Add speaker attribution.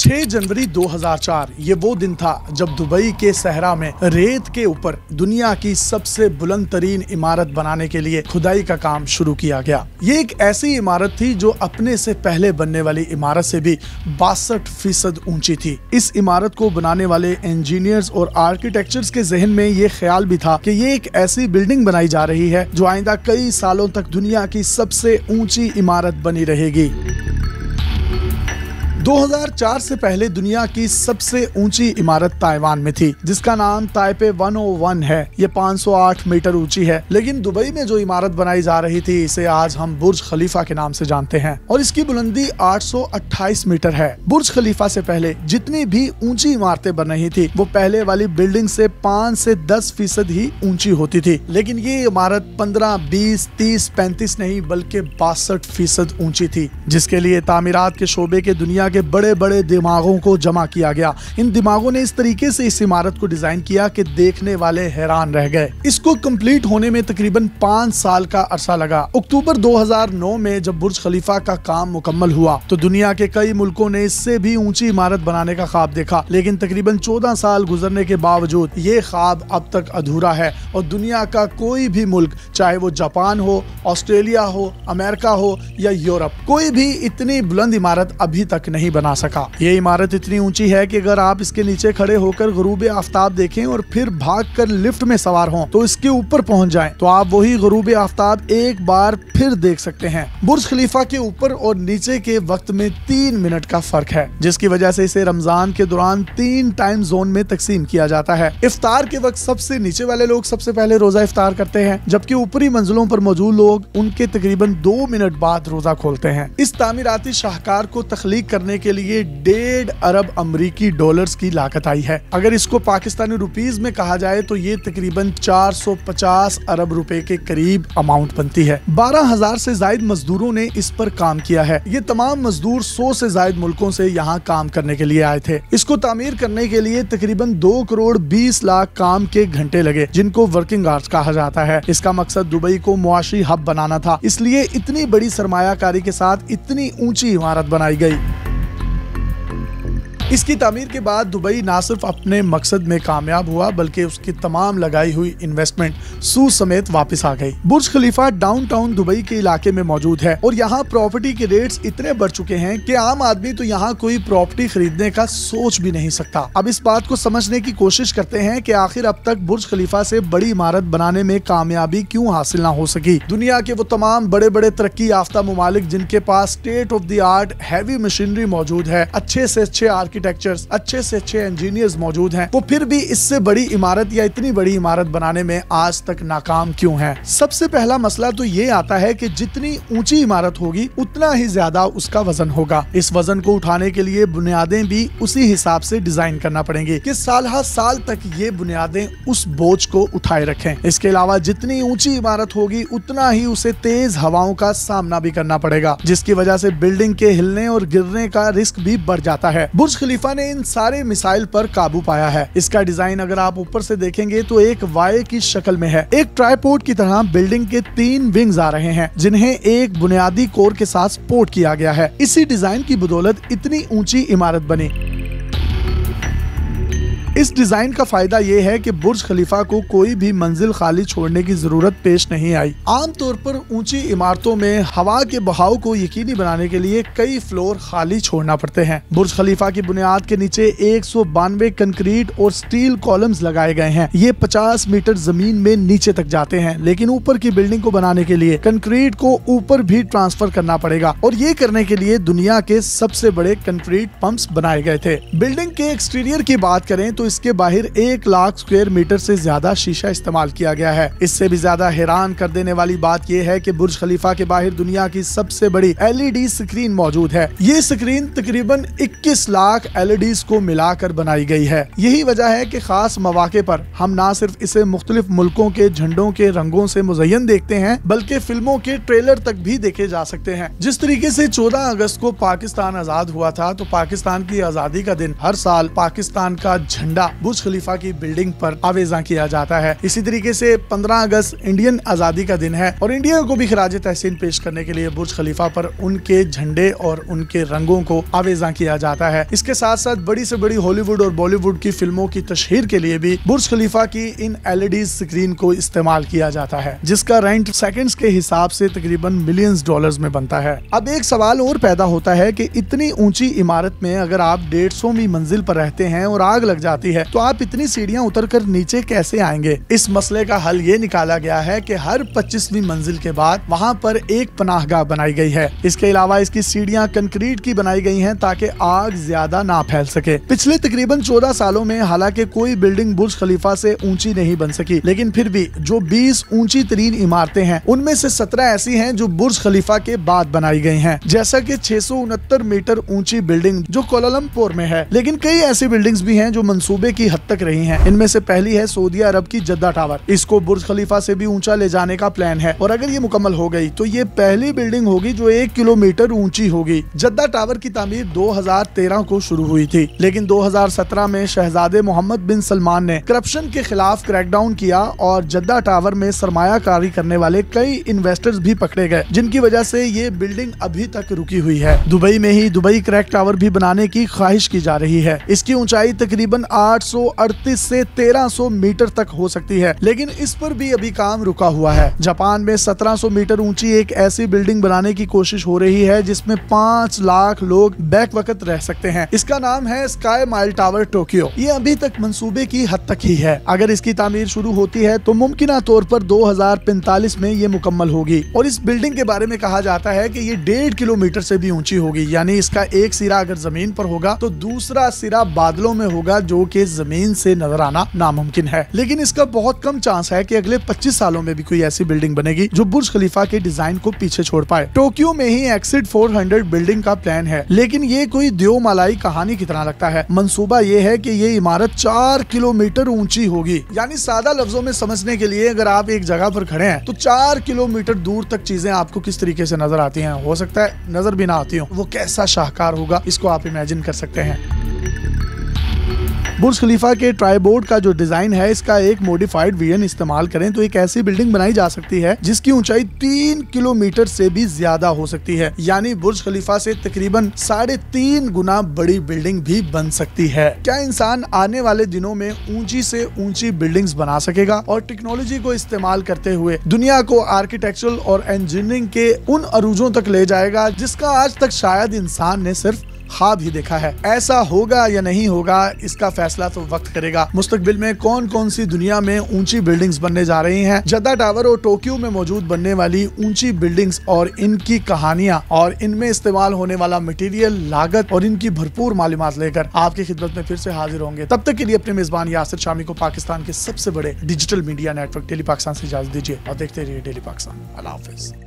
Speaker 1: 6 जनवरी 2004 ये वो दिन था जब दुबई के सहरा में रेत के ऊपर दुनिया की सबसे बुलंद तरीन इमारत बनाने के लिए खुदाई का काम शुरू किया गया। ये एक ऐसी इमारत थी जो अपने से पहले बनने वाली इमारत से भी 62% ऊंची थी। इस इमारत को बनाने वाले इंजीनियर्स और आर्किटेक्चर्स के जहन में ये ख्याल भी था कि ये एक ऐसी बिल्डिंग बनाई जा रही है जो आइंदा कई सालों तक दुनिया की सबसे ऊंची इमारत बनी रहेगी। 2004 से पहले दुनिया की सबसे ऊंची इमारत ताइवान में थी जिसका नाम ताइपे 101 है। ये 508 मीटर ऊंची है, लेकिन दुबई में जो इमारत बनाई जा रही थी इसे आज हम बुर्ज खलीफा के नाम से जानते हैं और इसकी बुलंदी 828 मीटर है। बुर्ज खलीफा से पहले जितनी भी ऊंची इमारतें बन रही थी वो पहले वाली बिल्डिंग से 5 से 10% ही ऊंची होती थी, लेकिन ये इमारत 15, 20, 30, 35 नहीं बल्कि 62% ऊंची थी, जिसके लिए तामीरात के शोबे के दुनिया के बड़े बड़े दिमागों को जमा किया गया। इन दिमागों ने इस तरीके से इस इमारत को डिजाइन किया कि देखने वाले हैरान रह गए। इसको कंप्लीट होने में तकरीबन 5 साल का अरसा लगा। अक्टूबर 2009 में जब बुर्ज खलीफा का काम मुकम्मल हुआ तो दुनिया के कई मुल्कों ने इससे भी ऊंची इमारत बनाने का ख्वाब देखा, लेकिन तकरीबन 14 साल गुजरने के बावजूद ये ख्वाब अब तक अधूरा है और दुनिया का कोई भी मुल्क, चाहे वो जापान हो, ऑस्ट्रेलिया हो, अमेरिका हो या यूरोप, कोई भी इतनी बुलंद इमारत अभी तक नहीं बना सका। ये इमारत इतनी ऊंची है कि अगर आप इसके नीचे खड़े होकर गुरूब आफ्ताब देखें और फिर भागकर लिफ्ट में सवार हों तो इसके ऊपर पहुंच जाएं तो आप वही गुरूब आफ्ताब एक बार फिर देख सकते हैं। बुर्ज खलीफा के ऊपर और नीचे के वक्त में 3 मिनट का फर्क है, जिसकी वजह से इसे रमजान के दौरान 3 टाइम जोन में तकसीम किया जाता है। इफ्तार के वक्त सबसे नीचे वाले लोग सबसे पहले रोजा इफ्तार करते हैं, जबकि ऊपरी मंजिलों पर मौजूद लोग उनके तकरीबन 2 मिनट बाद रोजा खोलते हैं। इस तामीराती शाहकार को तख्लीक करने के लिए 1.5 अरब अमरीकी डॉलर्स की लागत आई है। अगर इसको पाकिस्तानी रुपीस में कहा जाए तो ये तकरीबन 450 अरब रुपए के करीब अमाउंट बनती है। 12,000 से ज्यादा मजदूरों ने इस पर काम किया है। ये तमाम मजदूर 100 से ज्यादा मुल्कों से यहाँ काम करने के लिए आए थे। इसको तामीर करने के लिए तकरीबन 2 करोड़ 20 लाख काम के घंटे लगे, जिनको वर्किंग आवर्स कहा जाता है। इसका मकसद दुबई को मुआशी हब बनाना था, इसलिए इतनी बड़ी सरमायाकारी के साथ इतनी ऊंची इमारत बनाई गई। इसकी तामीर के बाद दुबई ना सिर्फ अपने मकसद में कामयाब हुआ बल्कि उसकी तमाम लगाई हुई इन्वेस्टमेंट सूद समेत वापस आ गई। बुर्ज खलीफा डाउनटाउन दुबई के इलाके में मौजूद है और यहाँ प्रॉपर्टी के रेट्स इतने बढ़ चुके हैं कि आम आदमी तो यहाँ कोई प्रॉपर्टी खरीदने का सोच भी नहीं सकता। अब इस बात को समझने की कोशिश करते हैं कि आखिर अब तक बुर्ज खलीफा से बड़ी इमारत बनाने में कामयाबी क्यों हासिल ना हो सकी। दुनिया के वो तमाम बड़े बड़े तरक्की याफ्ता मुमालिक जिनके पास state of the art heavy machinery मौजूद है, अच्छे से अच्छे आर्किटेक्चर्स, अच्छे से अच्छे इंजीनियर्स मौजूद हैं, वो फिर भी इससे बड़ी इमारत या इतनी बड़ी इमारत बनाने में आज तक नाकाम क्यों हैं? सबसे पहला मसला तो ये आता है कि जितनी ऊंची इमारत होगी उतना ही ज्यादा उसका वजन होगा। इस वजन को उठाने के लिए बुनियादें भी उसी हिसाब से डिजाइन करना पड़ेंगी कि साल हर साल तक ये बुनियादें उस बोझ को उठाए रखें। इसके अलावा जितनी ऊंची इमारत होगी उतना ही उसे तेज हवाओं का सामना भी करना पड़ेगा, जिसकी वजह से बिल्डिंग के हिलने और गिरने का रिस्क भी बढ़ जाता है। बुर्ज खलीफा ने इन सारे मिसाइल पर काबू पाया है। इसका डिजाइन अगर आप ऊपर से देखेंगे तो एक वाई की शक्ल में है। एक ट्राइपॉड की तरह बिल्डिंग के 3 विंग्स आ रहे हैं जिन्हें एक बुनियादी कोर के साथ सपोर्ट किया गया है। इसी डिजाइन की बदौलत इतनी ऊंची इमारत बनी। इस डिजाइन का फायदा ये है कि बुर्ज खलीफा को कोई भी मंजिल खाली छोड़ने की जरूरत पेश नहीं आई। आमतौर पर ऊंची इमारतों में हवा के बहाव को यकीनी बनाने के लिए कई फ्लोर खाली छोड़ना पड़ते हैं। बुर्ज खलीफा की बुनियाद के नीचे 192 कंक्रीट और स्टील कॉलम्स लगाए गए हैं। ये 50 मीटर जमीन में नीचे तक जाते हैं, लेकिन ऊपर की बिल्डिंग को बनाने के लिए कंक्रीट को ऊपर भी ट्रांसफर करना पड़ेगा और ये करने के लिए दुनिया के सबसे बड़े कंक्रीट पंप्स बनाए गए थे। बिल्डिंग के एक्सटीरियर की बात करें तो इसके बाहर 1 लाख स्क्वायर मीटर से ज्यादा शीशा इस्तेमाल किया गया है। इससे भी ज्यादा हैरान कर देने वाली बात यह है कि बुर्ज खलीफा के बाहर दुनिया की सबसे बड़ी LED स्क्रीन मौजूद है। ये स्क्रीन तकरीबन 21 लाख LEDs को मिलाकर बनाई गई है। यही वजह है कि खास मौके पर हम ना सिर्फ इसे मुख्तलिफ मुल्कों के झंडों के रंगों से मुज़य्यन देखते हैं बल्कि फिल्मों के ट्रेलर तक भी देखे जा सकते हैं। जिस तरीके से 14 अगस्त को पाकिस्तान आजाद हुआ था तो पाकिस्तान की आजादी का दिन हर साल पाकिस्तान का झंडा झंडा बुर्ज खलीफा की बिल्डिंग पर आवेजा किया जाता है। इसी तरीके से 15 अगस्त इंडियन आजादी का दिन है और इंडिया को भी खराज तहसीन पेश करने के लिए बुर्ज खलीफा पर उनके झंडे और उनके रंगों को आवेजा किया जाता है। इसके साथ साथ बड़ी से बड़ी हॉलीवुड और बॉलीवुड की फिल्मों की तशहीर के लिए भी बुर्ज खलीफा की इन LED स्क्रीन को इस्तेमाल किया जाता है, जिसका रेंट सेकंड्स के हिसाब से तकरीबन मिलियंस डॉलर्स में बनता है। अब एक सवाल और पैदा होता है कि इतनी ऊंची इमारत में अगर आप 150वीं मंजिल पर रहते हैं और आग लग जाती है तो आप इतनी सीढ़ियां उतरकर नीचे कैसे आएंगे। इस मसले का हल ये निकाला गया है कि हर 25वीं मंजिल के बाद वहां पर एक पनाहगाह बनाई गई है। इसके अलावा इसकी सीढ़ियां कंक्रीट की बनाई गई हैं ताकि आग ज्यादा ना फैल सके। पिछले तकरीबन 14 सालों में हालांकि कोई बिल्डिंग बुर्ज खलीफा से ऊंची नहीं बन सकी, लेकिन फिर भी जो 20 ऊंची तरीन इमारतें हैं उनमें से 17 ऐसी हैं जो बुर्ज खलीफा के बाद बनाई गई हैं, जैसा कि 669 मीटर ऊंची बिल्डिंग जो कोलालमपुर में है। लेकिन कई ऐसी बिल्डिंग्स भी हैं जो मंसूबे की हद तक रही हैं। इनमें से पहली है सऊदी अरब की जद्दा टावर। इसको बुर्ज खलीफा से भी ऊंचा ले जाने का प्लान है और अगर ये मुकम्मल हो गई तो ये पहली बिल्डिंग होगी जो 1 किलोमीटर ऊंची होगी। जद्दा टावर की तामीर 2013 को शुरू हुई थी, लेकिन 2017 में शहजादे मोहम्मद बिन सलमान ने करप्शन के खिलाफ क्रैकडाउन किया और जद्दा टावर में सरमायाकारी करने वाले कई इन्वेस्टर्स भी पकड़े गए, जिनकी वजह से ये बिल्डिंग अभी तक रुकी हुई है। दुबई में ही दुबई क्रैक टावर भी बनाने की ख्वाहिश की जा रही है। इसकी ऊंचाई तकरीबन 838 से 1300 मीटर तक हो सकती है, लेकिन इस पर भी अभी काम रुका हुआ है। जापान में 1700 मीटर ऊंची एक ऐसी बिल्डिंग बनाने की कोशिश हो रही है जिसमें 5 लाख लोग बैक वक्त रह सकते हैं। इसका नाम है स्काई माइल टावर टोक्यो। ये अभी तक मंसूबे की हद तक ही है। अगर इसकी तामीर शुरू होती है तो मुमकिना तौर पर 2045 में ये मुकम्मल होगी और इस बिल्डिंग के बारे में कहा जाता है कि ये 1.5 किलोमीटर से भी ऊंची होगी। यानी इसका एक सिरा अगर जमीन पर होगा तो दूसरा सिरा बादलों में होगा, जो कि जमीन से नजर आना नामुमकिन है। लेकिन इसका बहुत कम चांस है कि अगले 25 सालों में भी कोई ऐसी बिल्डिंग बनेगी जो बुर्ज खलीफा के डिजाइन को पीछे छोड़ पाए। टोक्यो में ही एक्सिड 400 बिल्डिंग का प्लान है, लेकिन ये कोई द्योमालाई कहानी की तरह लगता है। मंसूबा ये है कि ये इमारत 4 किलोमीटर ऊंची होगी। यानी सादा लफ्जों में समझने के लिए अगर आप एक जगह पर खड़े हैं तो 4 किलोमीटर दूर तक चीजें आपको किस तरीके से नजर आती हैं, हो सकता है नजर भी ना आती हो। वो कैसा शाहकार होगा इसको आप इमेजिन कर सकते हैं। बुर्ज खलीफा के ट्राइबोर्ड का जो डिजाइन है, इसका एक मॉडिफाइड वर्जन इस्तेमाल करें तो एक ऐसी बिल्डिंग बनाई जा सकती है जिसकी ऊंचाई 3 किलोमीटर से भी ज्यादा हो सकती है। यानी बुर्ज खलीफा से तकरीबन 3.5 गुना बड़ी बिल्डिंग भी बन सकती है। क्या इंसान आने वाले दिनों में ऊंची से ऊंची बिल्डिंग्स बना सकेगा और टेक्नोलॉजी को इस्तेमाल करते हुए दुनिया को आर्किटेक्चरल और इंजीनियरिंग के उन अरूजों तक ले जाएगा जिसका आज तक शायद इंसान ने सिर्फ ख्वाब ही देखा है। ऐसा होगा या नहीं होगा इसका फैसला तो वक्त करेगा। मुस्तकबिल में कौन कौन सी दुनिया में ऊंची बिल्डिंग्स बनने जा रही हैं, जद्दा टावर और टोक्यो में मौजूद बनने वाली ऊंची बिल्डिंग्स और इनकी कहानियां और इनमें इस्तेमाल होने वाला मटेरियल, लागत और इनकी भरपूर मालूमात लेकर आपकी खिदमत में फिर से हाजिर होंगे। तब तक के लिए अपने मेजबान यासिर शामी को पाकिस्तान के सबसे बड़े digital media network daily Pakistan से इजाजत दीजिए और देखते रहिए डेली पाकिस्तान। अल्लाह हाफिज।